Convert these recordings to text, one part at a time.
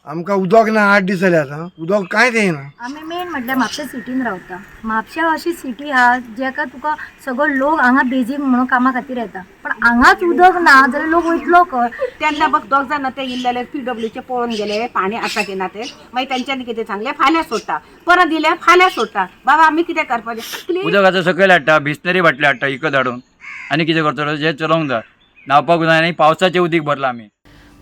आमकां उदक ना 8 दीस जाले आतां उदक कांयच येना। आमी मेन म्हटल्यार म्हापशा सिटीन रावता। म्हापशा अशी सिटी आहा जेका तुका सगळो लोक हांगा बेजीक म्हणून कामा खातीर येता, पण हांगाच उदक ना जाल्यार लोक वयतलो खंय? त्यांना बघ दोग जाण ते इल्लेले PWचे पळोवन गेले पाणी आसा की ना ते मागीर तेंच्यांनी कितें सांगलें फाल्यां सोडटा, परत दिलें फाल्यां सोडटा। बाबा आमी कितें करपाचें? प्लीज उदकाचो सकयल हाडटा, बिसलरी बाटली हाडटा इकत हाडून आनी कितें करतलो? जे चलोवंक जाय न्हावपाक जाय आनी पावसाचें उदीक भरलां आमी।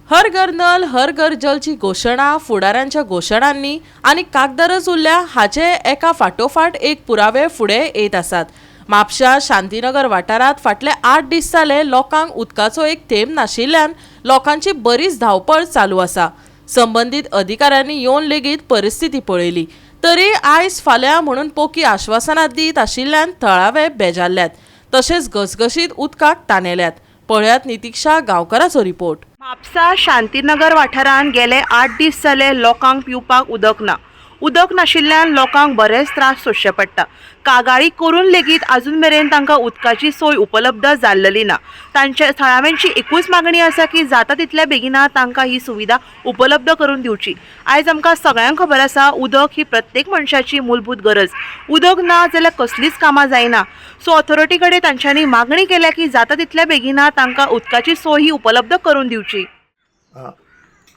हर घर नल हर घर जलची घोशणा फुडाऱ्यांच्या घोशणांनी आनी कागदारच उरल्या हाचे एका फाटोफाट एक पुरावे फुडें येत आसात। म्हापशा शांतीनगर वाठारात फाटले 8 दीस जाले लोकांक उदकाचो एक थेंब नाशिल्ल्यान लोकांची बरीच धांवपळ चालू आसा। संबंधीत अधिकाऱ्यांनी येवन लेगीत परिस्थिती पळयली, तरी आयज फाल्यां म्हणून पोकी आश्वासनां दीत आशिल्ल्यान थळावे बेजारल्यात, तशेंच घसघशीत उदकाक ताणेल्यात। पळयात नितीक्षा गांवकाराचो रिपोर्ट। म्हापसा शांतीनगर वाठारांत गेले 8 दीस जाले लोकांक पिवपाक उदक ना। उदक नाशिल्ल्यान लोकांक बरेच त्रास सोंसचे पडटा। कागाळी करून लेगीत अजून मेरेन तांकां उदकाची सोय उपलब्ध जाल्ली ना। तांच्या थळाव्यांची एकूच मागणी आसा की जाता तितल्या बेगिना तांकां ही सुविधा उपलब्ध करून दिवची। आयज आमकां सगळ्यांक खबर आसा उदक ही प्रत्येक मनशाची मूलभूत गरज। उदक ना जाल्यार कसलीच कामां जायना। सो ऑथॉरिटी कडेन तांच्यांनी मागणी केल्या की जाता तितल्या बेगिना तांकां उदकाची सोय ही उपलब्ध करून दिवची।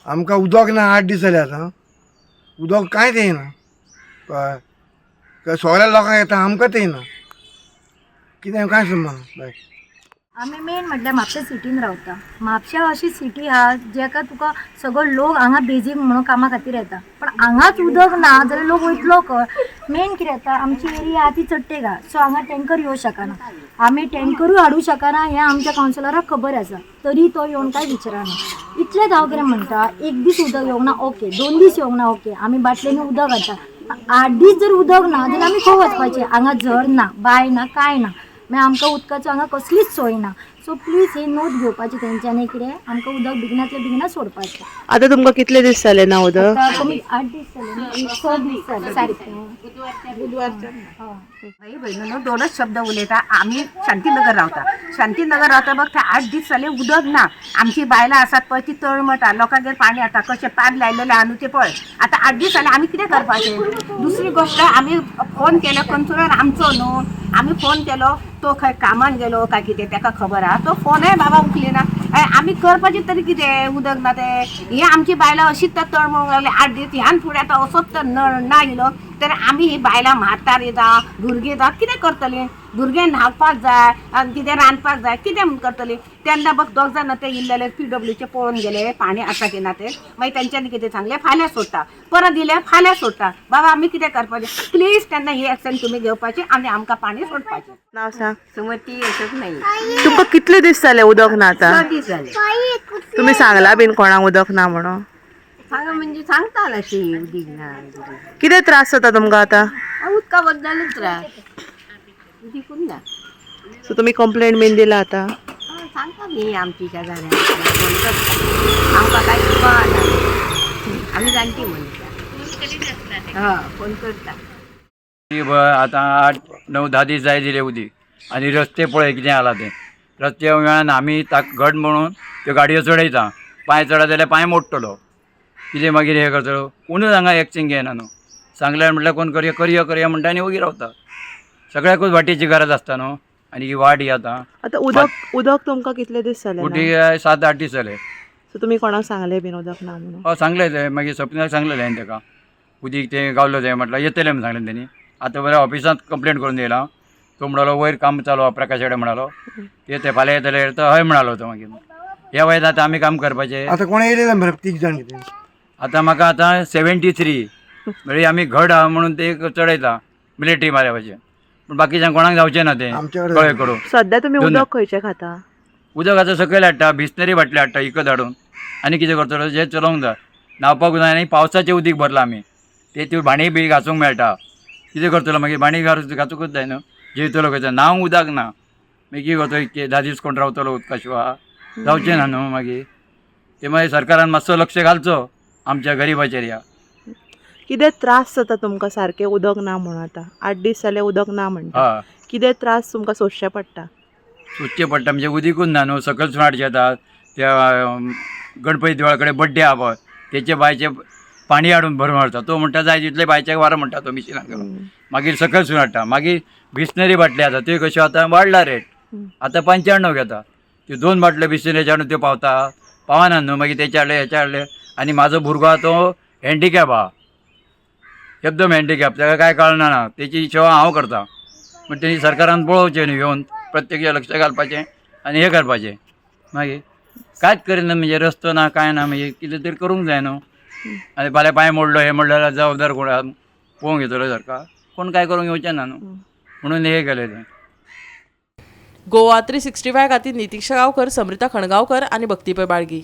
आमकां उदक ना 8 दीस जाले आतां उदक कांयच येना। कळ्ळें? सगळ्या लोकांक येता आमकांच येना, कितें कांय समजना। आमी मेन म्हटल्यार म्हापशा सिटीन रावता। म्हापशा अशी सिटी आहा जेका तुका सगळो लोक हांगा बेजीक म्हणून कामा खातीर येता, पण हांगाच उदक ना जाल्यार लोक वयतलो खंय? मेन कितें जाता आमची एरिया आहा ती चट्टेगाळ, सो हांगा टँकर येवं शकना। आमी टँकरूय हाडूं शकना हें आमच्या कावन्सिलराक खबर आसा, तरी तो येवन कांय विचारना। इतलेच हांव कितें म्हणटा, 1 दीस उदक येवंक ना ओके, 2 दीस येवंक ना ओके, आमी बाटलेनी उदक हाडटा। 8 दीस जर उदक ना जाल्यार आमी खंय वचपाचें? हांगा झर ना, बांय ना, कांय ना, मागीर आमकां उदकाचो हांगा कसलीच सोय ना। सो प्लीज ही नोट घेवपाची तेंच्यांनी कितें आमकां उदक बेगिनातल्या बेगिना सोडपाचें। आता तुमकां कितले दीस जाले ना उदक? आता कमी 8 दीस जाले ना, 6 दीस जाले सारकें। भाई बहिणीनो दोनच शब्द उलयता। आम्ही शांतीनगर रावता। शांतीनगर रावता बघ ते 8 दीस जाले उदक ना। आमची बायलां आसात पळय ती तळमळटा, लोकांगेर पाणी हाडटा, कशें पाड लायलेले आहा न्हू ते पळय। आता 8 दीस जाले आमी कितें करपाचें? दुसरी गोष्ट आमी फोन केलो कंट्रोलर आमचो न्हू, आमी फोन केलो तो खंय कामान गेलो काय कितें ताका खबर आहा, तो फोनय बाबा उखलिना। आमी करपाचें तरी कितें? उदक ना ते हे आमची बायलां अशीच तळमळूंक लागली 8 दीस। ह्यान फुडें आतां असोच तर नळ ना येयलो तर आमी ही बायलां म्हातारी जावं भुरगीं जावं कितें करतलीं? भुरगें न्हावपाक जाय आनी कितें रांदपाक जाय, कितें म्हूण करतलीं? तेन्ना बघ दोग जाण ते इल्लेले PWचे पळोवन गेले पाणी आसा की ना ते मागीर तेंच्यांनी कितें सांगलें फाल्यां सोडटा, परत दिलें फाल्यां सोडटा। बाबा आमी कितें करपाचें? प्लीज तेन्ना ही एक्शन तुमी घेवपाची आनी आमकां पाणी सोडपाचें। नाव सांग। सुमती येसच नाही। तुमकां कितले दीस जाले उदक ना आता? 6 दीस जाले। तुम्ही सांगला बीन कोणाक उदक ना म्हणून? सांगा म्हणजे सांगता अशी उदीक ना किती त्रास जाता तुमकां आता? उदका बद्दलच त्रास उदीकूच ना। सो तुम्ही कंप्लेंट बीन दिला आता? सांगता मी आमची शेजाऱ्यांक फोन करता, आमकां काय कळना, आमी जाणटी मनशां हय फोन करता। आतां 8-9-10 दीस जाय दिले उदीक आनी रस्ते पळय कितें जाला ते। रस्ते वेळान आमी ताका घट म्हणून त्यो गाडयो चडयता, पांय चडत जाल्यार पांय मोडटलो, कितें मागीर हें करतलो? कोणूच हांगा एक्शन घेयना न्हू। सांगल्यार म्हटल्यार कोण करया करया म्हणटा आनी वोगी रावता। सगळ्याकूच वाटेची गरज आसता न्हू, आनी ही वाट ही आतां आता उदक तुमकां कितले दीस जाले ना? मोठी 7-8 दीस जाले। सो तुम्ही कोणाक सांगले बीन उदक ना म्हणून? हय सांगलें तें मागीर सपनाक सांगलेलें हांवें ताका उदीक तें गावलो जाय म्हटल्यार येतलें म्हण सांगलें तेणी। आतां बरें ऑफिसांत कंप्लेंट करून येयला, तो म्हणलो वयर काम चालू आहा प्रकाश कडेन म्हणलो येते फाल्यां येतले तर हय म्हणालो तो मागीर। ह्या वयात आतां आमी काम करपाचें। आतां कोण येयले मरे 30 जाण कितें? आतां म्हाका आतां 73 म्हणजे आमी घड आहा म्हणून ते चडयता मिलिटरी मारपाचें, पूण बाकीच्यांक कोणाक जावचें ना तें कळ्ळें करून। सध्या तुम्ही उदक खंयचें खाता? उदकाचो सकयल हाडटा, बिसलरी बाटली हाडटा इकत हाडून आनी कितें करतलो? जे चलोवंक जाय न्हावपाक जाय आनी पावसाचें उदीक भरलां आमी, त्यो भाणी बी घासूंक मेळटा। कितें करतलो मागीर? भाणी घासूंकूच जाय न्हू, जेवतलो खंयचो? न्हावंक उदक ना मागीर कितें करतलो? 10 दीस कोण रावतलो उदका शिवाय? जावचें ना न्हू मागीर। ते मागीर सरकारान मातसो लक्ष घालचो आमच्या गरिबाचेर ह्या। कितें त्रास जाता तुमकां सारकें उदक ना म्हणून? आतां 8 दीस जाले उदक ना म्हणटा, हय कितें त्रास तुमकां सोंसचे पडटा? सोदचें पडटा म्हणजे उदीकूच ना न्हू। सकयल सुणाट येतात, त्या गणपती देवळा कडेन बड्डे आहा पळय त्याचे बायचे पाणी हाडून भरून हाडटा तो म्हणटा जाय तितले बायच्याक वारो म्हणटा तो मिशिनाक घालून मागीर सकयल सुन हाडटा मागीर बिस्लरी बाटली आसा त्यो कश्यो आतां वाडला रेट आतां 95 घेता त्यो 2 बाटल्यो बिस्लरीचे हाडून त्यो पावना न्हू मागीर तेचे हाडले हेचे हाडले आनी म्हाजो भुरगो आहा तो हँडिकॅप आहा एकदम हँडिकॅप ताका कांय कळना ना तेची सेवा हांव करता म्हण तेणी सरकारान पळोवचें न्ही येवन प्रत्येक लक्ष घालपाचें आनी हें करपाचें मागीर कांयच करिना म्हणजे रस्तो ना कांय ना म्हणजे कितें तरी करूंक जाय न्हू आनी फाल्यां पांय मोडलो हें मोडलो जाल्यार जबाबदार कोण पळोवंक येतलो सरकार कोण कांय करूंक येवचें ना न्हू म्हणून हें केलें तें गोवा 365 खातीर नितीक्षा गांवकर, समृता खणगांवकर आनी भक्तीपय बाळगी.